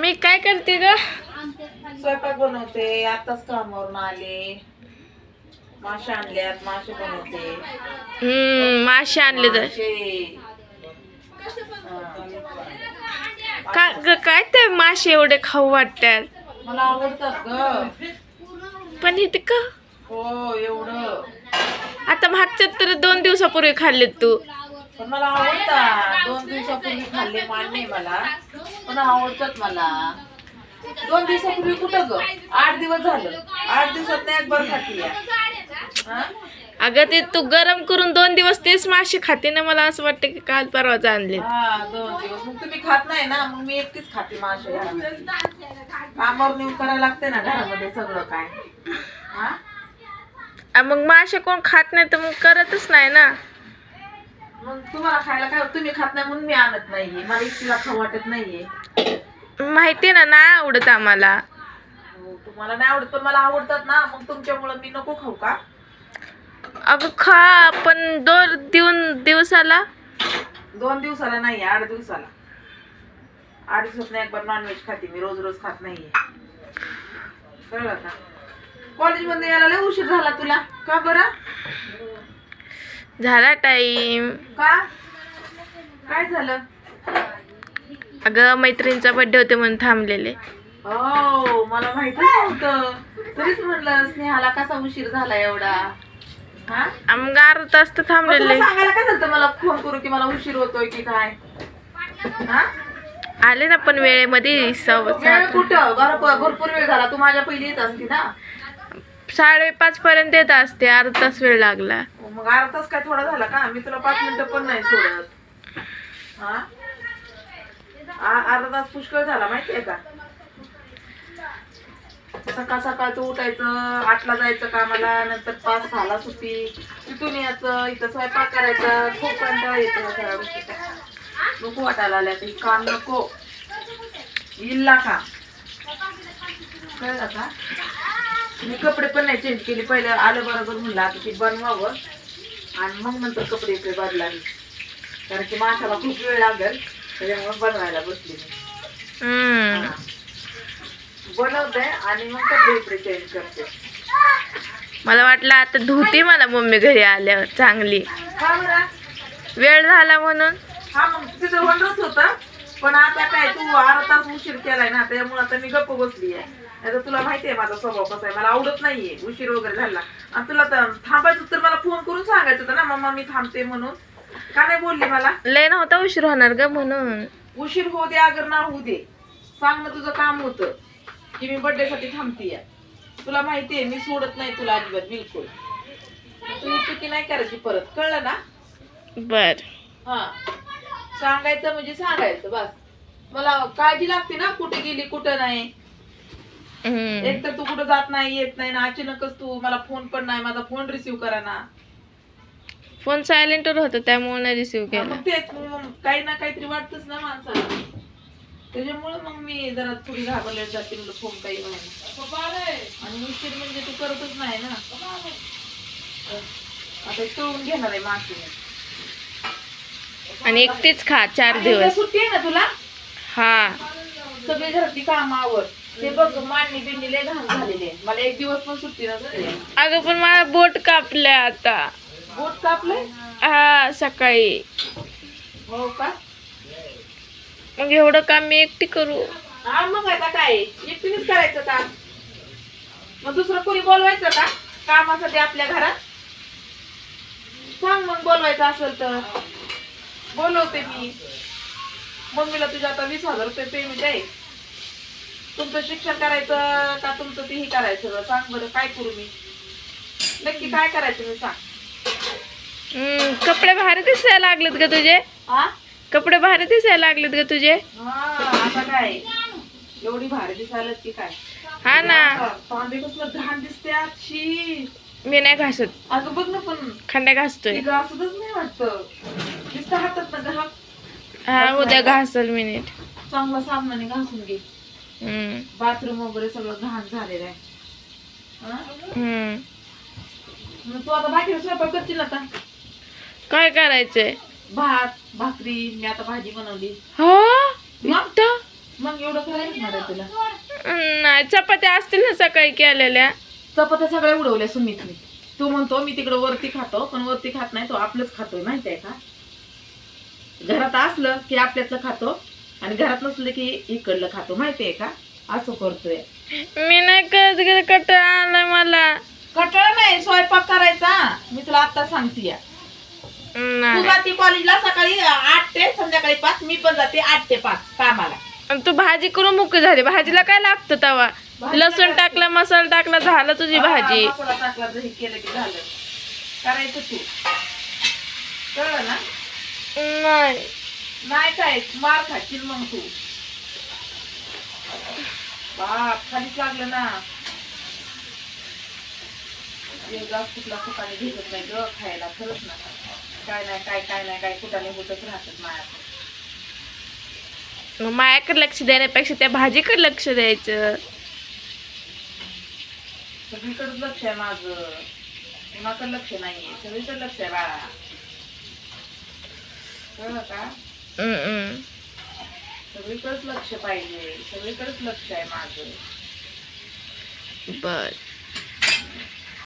Mummy काय करते ग? स्वयंपाक बनवते. आताच कामावरून आले. मासे आणल्यात, मासे बनवते. मासे आणले तर मासे. काय ते मासे एवढे खाऊ वाटतात? मला आवडतात ग. पण इथे का? हो एवढं. आता मागच्या तर 2 दिवसापूर्वी खाल्ले तू. पण मला आवडतात. 2 दिवसापूर्वी खाल्ले मान्य आहे मला, पण आवडतात मला. 2 दिवसापूर्वी कुठं ग? 8 दिवस झालं. 8 दिवसात नाही एक बार खाती. अगं ते तू गरम करून 2 दिवस तेच मासे खाते ना. मला असं वाटतं की काल परवाच आणले. हा 2 दिवस. मग तुम्ही खात नाही ना, मग मी एकटीच खाते मासे. कामावर नेऊन करायला लागते ना घरामध्ये सगळं काय. मग मासे कोण खात नाही तर मग करतच नाही ना. मग तुम्हाला खायला काय, तुम्ही खात नाही म्हणून मी आणत नाहीये. मला एकटीला खाऊ वाटत नाहीये. माहिती ना, नाही आवडत आम्हाला. तुम्हाला नाही आवडत पण मला आवडतात ना. मग तुमच्यामुळे मी नको खाऊ का? अगं खा, पण 2 दिवसाला. 2 दिवसाला नाही, 8 दिवसाला. 8 दिवसात नाही एक बार नॉनव्हेज खाते मी. रोज रोज खात नाहीये. कळलं का? कॉलेज मध्ये यायला लय उशीर झाला तुला का बरं? झाला टाइम. का? काय झालं? अगं मैत्रिणीचा बर्थडे होते म्हणून थांबलेले. हो मला माहितच नव्हतं. तरीच म्हणलं स्नेहाला कसा उशीर झाला एवढा. मग अर्धा तास तर थांबलेले. सांगायला काय झालं मला फोन करू की मला उशीर होतोय की काय? आले ना पण वेळेमध्ये. वेळ कुठं? भरपूर वेळ झाला. तू माझ्या पहिली येत असती ना. 5:30 पर्यंत येत असते. अर्धा तास वेळ लागला. मग अर्धा तास काय थोडा झाला का? मी तुला 5 मिनिटं पण नाही सोडत. अर्धा तास पुष्कळ झाला माहितीये का? सकाळ सकाळ तू उठायचं, 8ला जायचं कामाला, नंतर 5-6ला सुट्टी. तिथून यायचं, इथं स्वयंपाक करायचा. खूप कंटाळा येतो सगळ्या गोष्टीचा. नको वाटायला आल्या ते काम. नको इल्ला का? कळलं का? मी कपडे पण नाही चेंज केले. पहिलं आलं बरोबर म्हणलं आता ते बनवावं आणि मग नंतर कपडे बदलावे. कारण की माशाला खूप वेळ लागेल, त्याच्यामुळे बनवायला बसले मी. बनवते आणि मग कपडे चेंज करते. मला वाटलं आता धुते मला मम्मी घरी आल्यावर चांगली. वेळ झाला म्हणून. हा मग तिथं वंडरच होता. पण आता काय तू अर्धा तास उशीर केलाय ना, त्यामुळे आता मी गप्प बसली आहे. आता तुला माहितीये माझा स्वभाव कसा आहे. मला आवडत नाहीये उशीर वगैरे झाला. आणि तुला तर थांबायचं तर मला फोन करून सांगायचं होतं ना, मम्मा मी थांबते म्हणून. का नाही बोलली मला? लय नव्हता उशीर होणार ग म्हणून. उशीर होऊ दे अगर ना होऊ दे, सांग ना तुझं काम होतं की मी बर्थडे साठी थांबतीये. तुला माहितीये मी सोडत नाही तुला अजिबात बिलकुल. तू चुकी नाही करायची परत. कळलं ना? बर. सांगायचं म्हणजे सांगायचं बस. मला काळजी लागते ना कुठे गेली कुठं नाही. एक तर तू कुठं जात नाही, येत नाही ना. अचानकच तू मला फोन पण नाही, माझा फोन रिसीव्ह करा ना. फोन सायलेंटवर होता त्यामुळे नाही रिसीव्ह केला. तेच काही ना काहीतरी वाटतच ना माणसाला. त्याच्यामुळे मग मी जरा थोडी घाबरले जाते. मला फोन काही नाही आणि उशीर म्हणजे तू करतच नाही ना. आता तळून घेणार आहे मासे आणि एकटीच खा 4 दिवस. सुट्टी आहे ना तुला? हा. सगळे घरातली कामावर ते बघ मांडणी बिंडणी लय घाण झालेले. मला 1 दिवस पण सुट्टी नसते. अगं पण मला बोट कापलंय आता. बोट कापलंय? हा सकाळी. हो का? मग एवढं काम मी एकटी करू? हा मग आता काय एकटीनेच करायचं का? मग दुसरं कोणी बोलवायचं का कामासाठी आपल्या घरात? सांग मग बोलवायचं असेल तर बोलवते मी. मम्मीला तुझ्या आता 20,000 रुपये पेमेंट आहे. तुमचं शिक्षण करायचं का तुमचं तेही करायचं? सांग बरं काय करू मी? नक्की काय करायचं मी सांग. कपडे भारी दिसायला लागलेत ग तुझे. कपडे भारी दिसायला लागलेत ग तुझे. आता काय एवढी भारी दिसायला की काय? हा ना. तांबे कसलं घाण दिसते. मी नाही घासत. अगं बघ ना पण खंड्या घासतोय. घासतच नाही वाटतं. नुसतं हातात ना घास. हा उद्या घासल मी नीट. चांगला साबणाने घासून घे. बाथरूम वगैरे सगळं घाण झालेलं आहे. तू आता बाकी स्वयंपाक करशील आता? काय करायचंय? भात भाकरी. मी आता भाजी बनवली. हा मग एवढं काय लागणार आहे तुला? नाही, चपात्या असतील ना सकाळी केलेल्या. चपात्या सगळ्या उडवल्या सुमितने. तू म्हणतो मी तिकडं वरती खातो, पण वरती खात नाही, तो आपलंच खातोय माहिती आहे का. घरात असलं की आपल्यातलं खातो आणि घरात नसलं की इकडलं खातो माहिती आहे का. असं करतोय. मी नाही करत गेलं, कंटाळा आलाय मला. कटाळा नाही स्वयंपाक करायचा. मी तुला आता सांगते. तू नाही. जाते कॉलेजला सकाळी 8 ते संध्याकाळी 5. मी पण जाते 8 ते 5 कामाला. आणि तू भाजी करून मोकळी झाली. भाजीला काय लागतं तवा? भाजीला लसूण काय? टाकला, मसाला टाकला, झालं तुझी भाजी. मसाला टाकला दही केलं की झालं. करायचं तू. कळलं ना. नाही. नाही काय मार खाशील मग तू. बाप खालीच लागलं ना. कुठला कुठाने भेटत नाही ग खायला. खरंच ना. काय नाही काय कुठाने होतच राहतात माझ्या. मग मायाकडे लक्ष देण्यापेक्षा त्या भाजीकडे लक्ष द्यायचं. सगळीकडे लक्ष आहे माझं. कुणाकडे लक्ष नाहीये. सगळीकडे लक्ष आहे बाळा. कळलं का. सगळीकडेच लक्ष पाहिजे. सगळीकडेच लक्ष आहे माझं. बर.